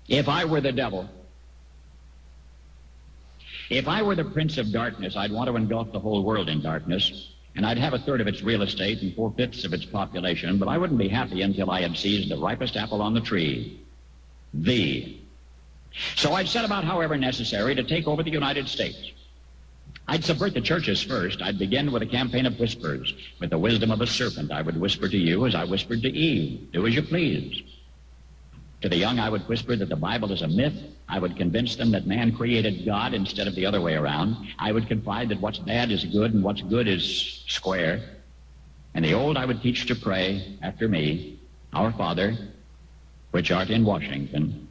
If I were the devil, if I were the prince of darkness, I'd want to engulf the whole world in darkness, and I'd have a third of its real estate and 4/5 of its population, but I wouldn't be happy until I had seized the ripest apple on the tree, thee. So I'd set about, however necessary, to take over the United States. I'd subvert the churches first. I'd begin with a campaign of whispers. With the wisdom of a serpent, I would whisper to you as I whispered to Eve, do as you please. To the young, I would whisper that the Bible is a myth. I would convince them that man created God instead of the other way around. I would confide that what's bad is good and what's good is square. And the old I would teach to pray after me, Our Father, which art in Washington.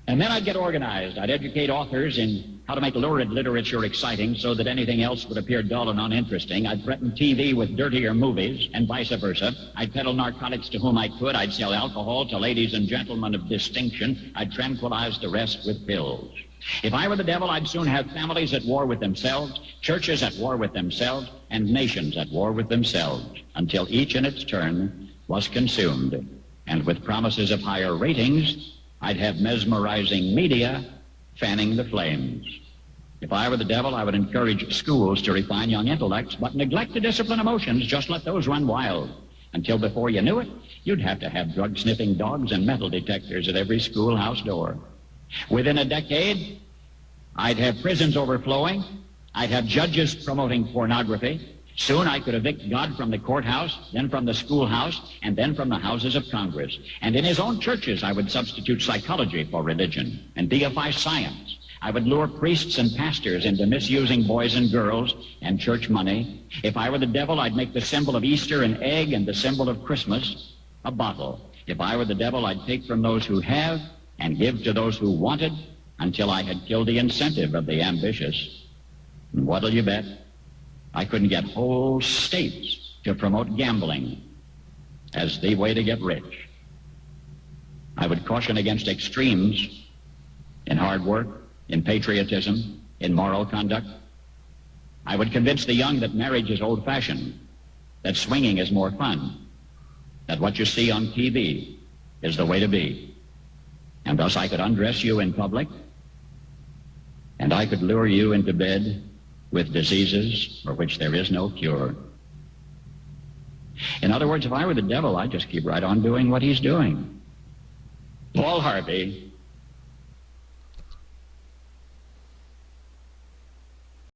And then I'd get organized. I'd educate authors in how to make lurid literature exciting so that anything else would appear dull and uninteresting. I'd threaten TV with dirtier movies and vice versa. I'd peddle narcotics to whom I could. I'd sell alcohol to ladies and gentlemen of distinction. I'd tranquilize the rest with pills. If I were the devil, I'd soon have families at war with themselves, churches at war with themselves, and nations at war with themselves, until each in its turn was consumed. And with promises of higher ratings, I'd have mesmerizing media fanning the flames. If I were the devil, I would encourage schools to refine young intellects, but neglect to discipline emotions. Just let those run wild. Until before you knew it, you'd have to have drug-sniffing dogs and metal detectors at every schoolhouse door. Within a decade, I'd have prisons overflowing. I'd have judges promoting pornography. Soon I could evict God from the courthouse, then from the schoolhouse, and then from the houses of Congress. And in his own churches, I would substitute psychology for religion and deify science. I would lure priests and pastors into misusing boys and girls and church money. If I were the devil, I'd make the symbol of Easter an egg and the symbol of Christmas a bottle. If I were the devil, I'd take from those who have and give to those who wanted until I had killed the incentive of the ambitious. And what'll you bet? I couldn't get whole states to promote gambling as the way to get rich. I would caution against extremes in hard work, in patriotism, in moral conduct. I would convince the young that marriage is old-fashioned, that swinging is more fun, that what you see on TV is the way to be. And thus I could undress you in public, and I could lure you into bed with diseases for which there is no cure. In other words, if I were the devil, I'd just keep right on doing what he's doing. Paul Harvey